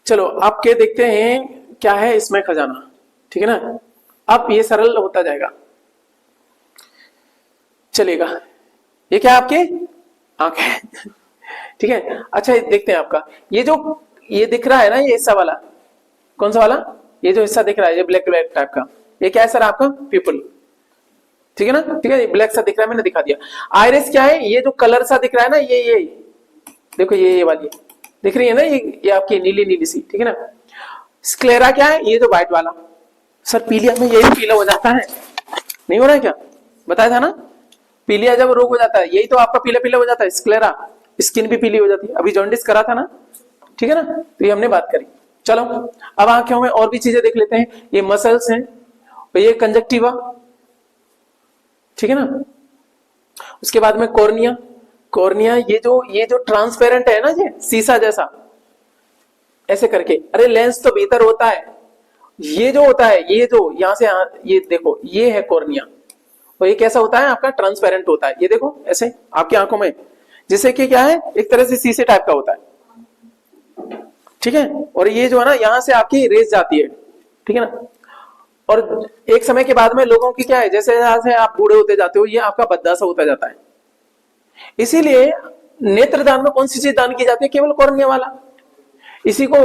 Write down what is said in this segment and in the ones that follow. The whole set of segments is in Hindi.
चलो आप के देखते हैं क्या है इसमें खजाना, ठीक है ना। अब ये सरल होता जाएगा, चलेगा। ये क्या आपके आंख है ठीक है। अच्छा देखते हैं आपका ये जो ये दिख रहा है ना, ये हिस्सा वाला कौन सा वाला, ये जो हिस्सा दिख रहा है ये ब्लैक ब्लैक टाइप का, ये क्या है सर आपका पीपल, ठीक है ना। ठीक है, ब्लैक सा दिख रहा है, मैंने दिखा दिया। आइरिस क्या है, ये जो कलर सा दिख रहा है ना, ये देखो ये वाली दिख रही है ना, ये आपकी नीली नीली सी, ठीक है ना। स्क्लेरा क्या है, ये जो व्हाइट वाला। सर पीलिया में यही पीला हो जाता है, नहीं हो रहा है क्या, बताया था ना। पीलिया जब रोग हो जाता है यही तो आपका पीला पीला हो जाता है, स्क्लेरा, स्किन भी पीली हो जाती है। अभी जॉन्डिस करा था ना, ठीक है ना, तो ये हमने बात करी। चलो अब आंखों में और भी चीजें देख लेते हैं। ये मसल्स हैं और ये कंजक्टिवा, ठीक है ना। उसके बाद में कॉर्निया, कॉर्निया ये जो ट्रांसपेरेंट है ना, ये शीशा जैसा ऐसे करके, अरे लेंस तो भीतर होता है, ये जो होता है ये जो यहां से ये देखो ये है कॉर्निया, और ये कैसा होता है आपका ट्रांसपेरेंट होता है, ये देखो ऐसे आपकी आंखों में, जिससे कि क्या है एक तरह से शीशे टाइप का होता है, ठीक है। और ये जो है ना यहां से आपकी रेस जाती है, ठीक है ना। और एक समय के बाद में लोगों की क्या है, जैसे जैसे आप बूढ़े होते जाते हो ये आपका बददासा होता जाता है। इसीलिए नेत्रदान में कौन सी चीज दान की जाती है, केवल कॉर्निया वाला। इसी को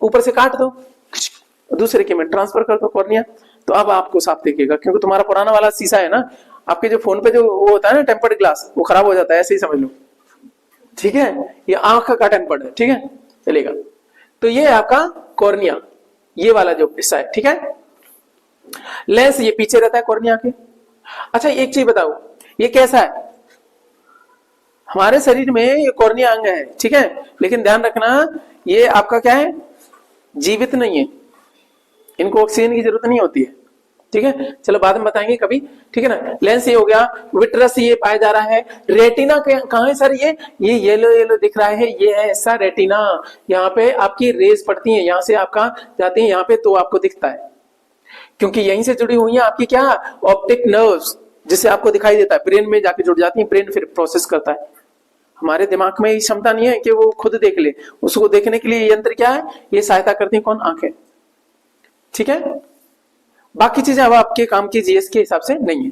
ऊपर से काट दो, दूसरे के में ट्रांसफर कर दो कॉर्निया, तो अब आपको साफ दिखेगा। क्योंकि तुम्हारा पुराना वाला शीशा है ना, आपके जो फोन पे जो वो होता है ना टेम्पर्ड ग्लास, वो खराब हो जाता है, ऐसे ही समझ लो, ठीक है। ये आंख का टेम्पर्ड है, ठीक है, चलेगा। तो ये आपका कॉर्निया, ये वाला जो हिस्सा है, ठीक है। लेंस ये पीछे रहता है कॉर्निया के। अच्छा एक चीज बताओ, ये कैसा है, हमारे शरीर में ये कॉर्निया अंग है, ठीक है, लेकिन ध्यान रखना ये आपका क्या है, जीवित नहीं है, इनको ऑक्सीजन की जरूरत नहीं होती है, ठीक है। चलो बाद में बताएंगे कभी, ठीक है ना। लेंस ये हो गया, विट्रस ये पाया जा रहा है। रेटिना कहाँ है सर, ये येलो येलो दिख रहा है, ये है ऐसा रेटिना, यहाँ पे आपकी रेज पड़ती है, यहाँ से आपका जाती है यहाँ पे, तो आपको दिखता है, क्योंकि यहीं से जुड़ी हुई है आपकी क्या ऑप्टिक नर्व्स, जिससे आपको दिखाई देता है, ब्रेन में जाके जुड़ जाती है, ब्रेन फिर प्रोसेस करता है। हमारे दिमाग में ये क्षमता नहीं है कि वो खुद देख ले, उसको देखने के लिए यंत्र क्या है, ये सहायता करती है कौन, आंखें, ठीक है। बाकी चीजें अब आपके काम की जीएस के हिसाब से नहीं है,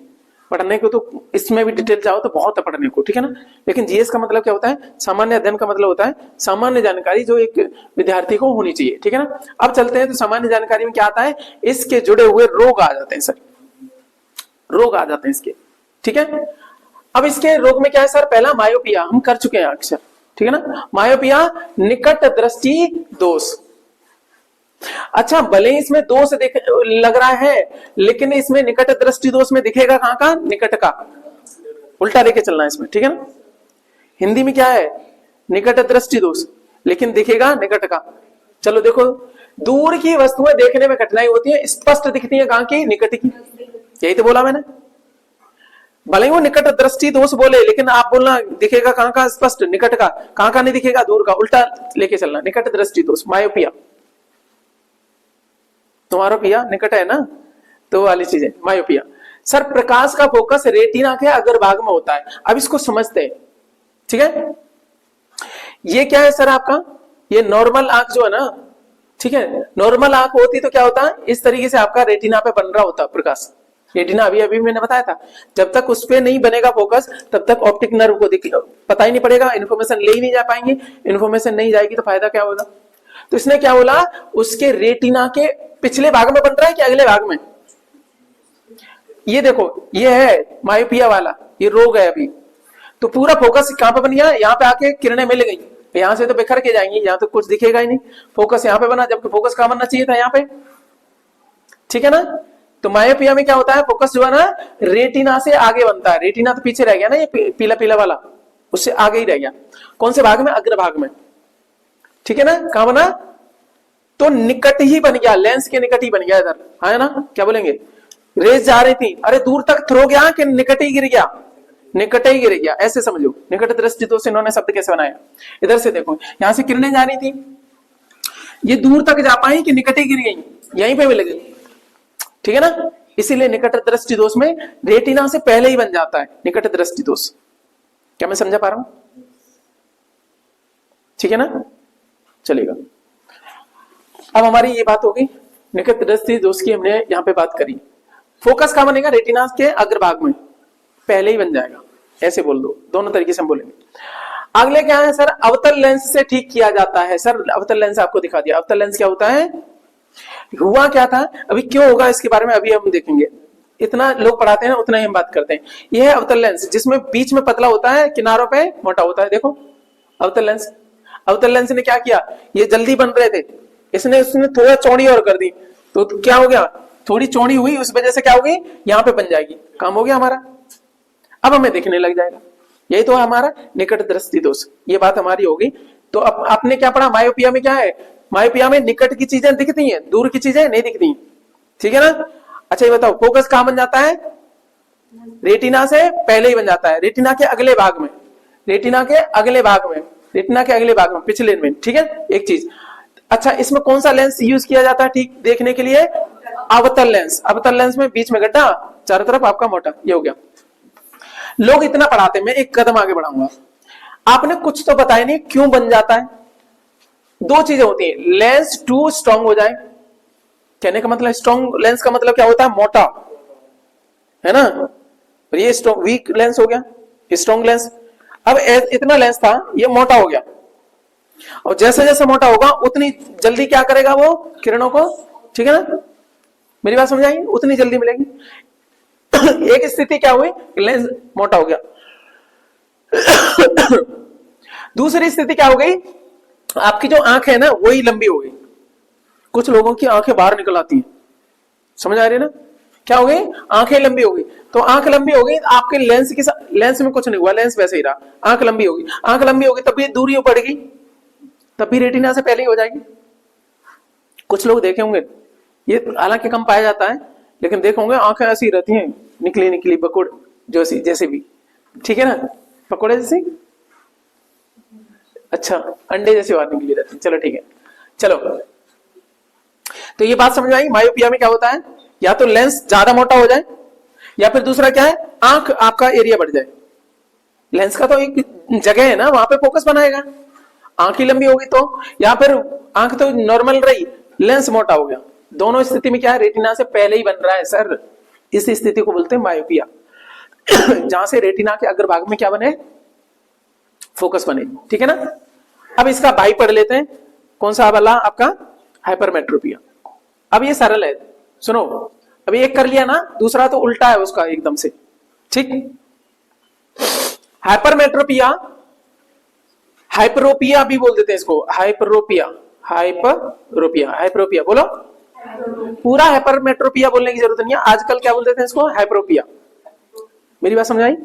पढ़ने को तो इसमें भी डिटेल जाओ तो बहुत है पढ़ने को, ठीक है ना। लेकिन जीएस का मतलब क्या होता है, सामान्य अध्ययन का मतलब होता है सामान्य जानकारी जो एक विद्यार्थी को होनी चाहिए, ठीक है ना। अब चलते हैं तो सामान्य जानकारी में क्या आता है, इसके जुड़े हुए रोग आ जाते हैं सर, रोग आ जाते हैं इसके, ठीक है। अब इसके रोग में क्या है सर, पहला मायोपिया, हम कर चुके हैं अक्सर, ठीक है ना। मायोपिया निकट दृष्टि दोष। अच्छा भले ही इसमें दोष लग रहा है, लेकिन इसमें निकट दृष्टि दोष में दिखेगा कहां का, निकट का, उल्टा लेके चलना है इसमें, ठीक है ना। हिंदी में क्या है, निकट दृष्टि दोष, लेकिन दिखेगा निकट का। चलो देखो, दूर की वस्तुएं देखने में कठिनाई होती है, स्पष्ट दिखती है कहां की, निकट की, यही तो बोला मैंने। भले ही वो निकट दृष्टि दोष बोले, लेकिन आप बोलना दिखेगा कहां का, स्पष्ट निकट का, कहां का नहीं दिखेगा, दूर का, उल्टा लेके चलना, निकट दृष्टि दोष, मायोपिया। तुम्हारा पिया निकट है ना, तो वाली चीजें मायोपिया। सर प्रकाश का फोकस रेटिना के अग्रभाग में होता है, अब इसको समझते हैं, ठीक है। ये क्या है सर आपका, ये नॉर्मल आंख जो है ना, ठीक है, नॉर्मल आंख होती तो क्या होता है, इस तरीके से आपका रेटिना पे बन रहा होता प्रकाश। रेटिना अभी अभी मैंने बताया था, जब तक उस पे नहीं बनेगा फोकस तब तक ऑप्टिक नर्व को पता ही नहीं पड़ेगा, इन्फॉर्मेशन ले ही नहीं जा पाएंगे, इन्फॉर्मेशन नहीं जाएगी तो फायदा क्या होगा। तो इसने क्या बोला, उसके रेटिना के पिछले भाग में बन रहा है कि अगले भाग में, ये देखो ये है मायोपिया वाला, ये रोग है अभी। तो पूरा फोकस कहां पे बन गया, यहाँ पे आके किरणें मिल गई, यहां से तो बिखर के जाएंगी, यहाँ तो कुछ दिखेगा ही नहीं, फोकस यहाँ पे बना, जबकि फोकस कहां बनना चाहिए था, यहाँ पे, ठीक है ना। तो मायोपिया में क्या होता है, फोकस जो है ना रेटिना से आगे बनता है, रेटिना तो पीछे रह गया ना, ये पीला पीला वाला उससे आगे ही रह गया, कौन से भाग में, अग्रभाग में, ठीक है ना। कहां बना, तो निकट ही बन गया, लेंस के निकट ही बन गया इधर, है ना, क्या बोलेंगे, रेस जा रही थी, अरे दूर तक थ्रो गया कि निकट ही गिर गया, निकट ही गिर गया, ऐसे समझो। निकट दृष्टि दोष इन्होंने शब्द कैसे बनाया, इधर से देखो, यहां से किरणें जा रही थी, ये दूर तक जा पाई कि निकट ही गिर गई, यहीं पे मिल गई, ठीक है ना। इसीलिए निकट दृष्टि दोष में रेटिना से पहले ही बन जाता है निकट दृष्टि दोष। क्या मैं समझा पा रहा हूं, ठीक है ना, चलेगा। अब हमारी ये बात होगी निकट दृष्टि दोष की, हमने यहाँ पे बात करी। फोकस कहाँ बनेगा? रेटिना के अग्रभाग में, पहले ही बन जाएगा, ऐसे बोल दो, दोनों तरीके से हम बोलेंगे। अगले क्या है सर? अवतल लेंस से ठीक किया जाता है। सर अवतल लेंस आपको दिखा दिया, अवतल लेंस क्या होता है, हुआ क्या था, अभी क्यों होगा इसके बारे में अभी हम देखेंगे। इतना लोग पढ़ाते हैं ना, उतना ही हम बात करते हैं। यह है अवतल लेंस, जिसमें बीच में पतला होता है, किनारों पे मोटा होता है। देखो अवतल लेंस, अवतल लेंस ने क्या किया, ये जल्दी बन रहे थे, उसने थोड़ा चौड़ी और कर दी, तो क्या हो गया, थोड़ी चौड़ी हुई, उस वजह से क्या होगी, यहाँ पे बन जाएगी, काम हो गया हमारा। अब हमें दिखने लग जाएगा। यही तो है हमारा निकट दृष्टि दोष। ये बात हमारी होगी। तो अब आपने क्या पढ़ा, मायोपिया में क्या है, मायोपिया में निकट की चीजें दिखती हैं, दूर की चीजें नहीं दिखती, ठीक है ना। अच्छा ये बताओ, फोकस कहां बन जाता है? रेटिना से पहले ही बन जाता है, रेटिना के अगले भाग में, रेटिना के अगले भाग में, रेटिना के अगले भाग में, पिछले में, ठीक है। एक चीज, अच्छा इसमें कौन सा लेंस यूज किया जाता है ठीक देखने के लिए? अवतल लेंस। अवतल लेंस में बीच में गड्ढा, चारों तरफ आपका मोटा, ये हो गया। लोग इतना पढ़ाते हैं, मैं एक कदम आगे बढ़ाऊंगा। आपने कुछ तो बताया नहीं, क्यों बन जाता है? दो चीजें होती हैं, लेंस टू स्ट्रांग हो जाए, कहने का मतलब स्ट्रांग लेंस का मतलब क्या होता है, मोटा, है ना। और ये स्ट्रांग वीक लेंस हो गया, स्ट्रांग लेंस। अब इतना लेंस था, ये मोटा हो गया, और जैसे जैसे मोटा होगा उतनी जल्दी क्या करेगा वो, किरणों को, ठीक है ना, मेरी बात समझ आई, उतनी जल्दी मिलेगी। एक स्थिति क्या हुई, लेंस मोटा हो गया। दूसरी स्थिति क्या हो गई, आपकी जो आंख है ना वही लंबी हो गई। कुछ लोगों की आंखें बाहर निकल आती हैं, समझ आ रही है ना, क्या हो गई, आंखें लंबी हो गई। तो आंख लंबी हो गई, आपके लेंस के साथ, लेंस में कुछ नहीं हुआ, लेंस वैसे ही रहा, आंख लंबी होगी, आंख लंबी होगी, तब भी दूरी बढ़ेगी, तब भी रेटिना से पहले ही हो जाएगी। कुछ लोग देखे होंगे, ये हालांकि कम पाया जाता है, लेकिन देखे होंगे आंखें ऐसी रहती हैं, निकली निकली पकोड़े जैसी, जैसे भी, ठीक है ना, पकोड़े जैसी, अच्छा अंडे जैसी बात निकली रहती है। चलो ठीक है, चलो तो ये बात समझ आई। मायोपिया में क्या होता है, या तो लेंस ज्यादा मोटा हो जाए, या फिर दूसरा क्या है, आंख आपका एरिया बढ़ जाए। लेंस का तो एक जगह है ना, वहां पे फोकस बनाएगा, आंख ही लंबी होगी तो, या फिर आंख तो नॉर्मल रही, लेंस मोटा हो गया। दोनों स्थिति में क्या है, रेटिना से पहले ही बन रहा है सर, इस स्थिति को बोलते हैं मायोपिया। जहां से रेटिना के अग्रभाग में क्या बने, फोकस बने, ठीक है ना। अब इसका भाई पढ़ लेते हैं, कौन सा वाला आपका, हाइपरमेट्रोपिया। अब ये सरल है, सुनो, अभी एक कर लिया ना, दूसरा तो उल्टा है उसका एकदम से, ठीक। हाइपरमेट्रोपिया, हाइपरोपिया भी बोल देते हैं इसको, हाइपरोपिया, हाइपरोपिया, हाइपरोपिया बोलो, पूरा हाइपरमेट्रोपिया बोलने की जरूरत नहीं है, आजकल क्या बोल देते हैं इसको, हाइपरोपिया। मेरी बात समझ आई।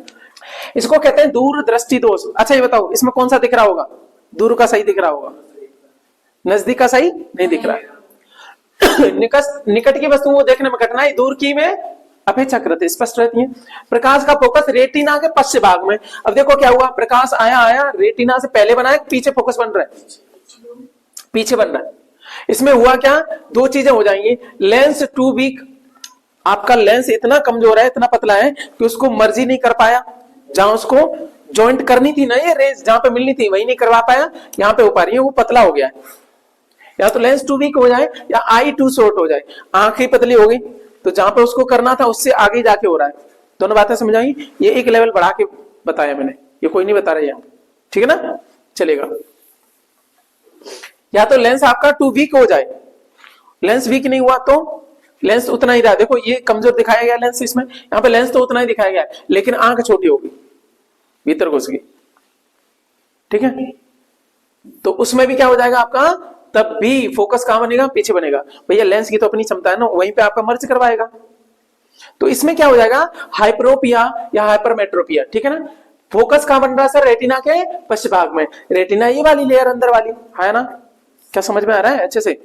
इसको कहते हैं दूर दृष्टि दोष। अच्छा ये बताओ, इसमें कौन सा दिख रहा होगा, दूर का सही दिख रहा होगा, नजदीक का सही नहीं दिख रहा है। निकट की वस्तु वो देखने में कठिनाई, दूर की में अपेक्षाकृत स्पष्ट रहती है। प्रकाश का फोकस रेटिना के पश्चिम भाग में। अब देखो क्या हुआ, प्रकाश आया रेटिना से पहले बना है, पीछे फोकस बन रहा है, पीछे बन रहा है। इसमें हुआ क्या, दो चीजें हो जाएंगी, लेंस टू वीक, आपका लेंस इतना कमजोर है, इतना पतला है कि उसको मर्जी नहीं कर पाया, जहां उसको जॉइंट करनी थी ना, ये रेस जहां पे मिलनी थी वही नहीं करवा पाया, यहां पे हो पा रही है, वो पतला हो गया है। या तो लेंस टू वीक हो जाए, या आई टू शॉर्ट हो जाए, आंख ही पतली हो गई, तो जहां पे उसको करना था उससे आगे जाके हो रहा है। दोनों बातें समझ आई। ये एक लेवल बढ़ा के बताया मैंने, ये कोई नहीं बता रहा है, ठीक है ना, चलेगा। या तो लेंस आपका टू वीक हो जाए, लेंस वीक नहीं हुआ तो लेंस उतना ही रहा, देखो ये कमजोर दिखाया गया लेंस, इसमें यहाँ पे लेंस तो उतना ही दिखाया गया है, लेकिन आंख छोटी होगी, भीतर घुस गई, ठीक है। तो उसमें भी क्या हो जाएगा आपका, तब भी फोकस कहां बनेगा, पीछे बनेगा। भैया लेंस की तो अपनी क्षमता है ना, वहीं पे आपका मर्ज करवाएगा। तो इसमें क्या हो जाएगा, हाइपरोपिया या हाइपरमेट्रोपिया, ठीक है ना। फोकस कहां बन रहा है सर, रेटिना के पश्चिम भाग में, रेटिना ये वाली लेयर अंदर वाली है ना, क्या समझ में आ रहा है अच्छे से।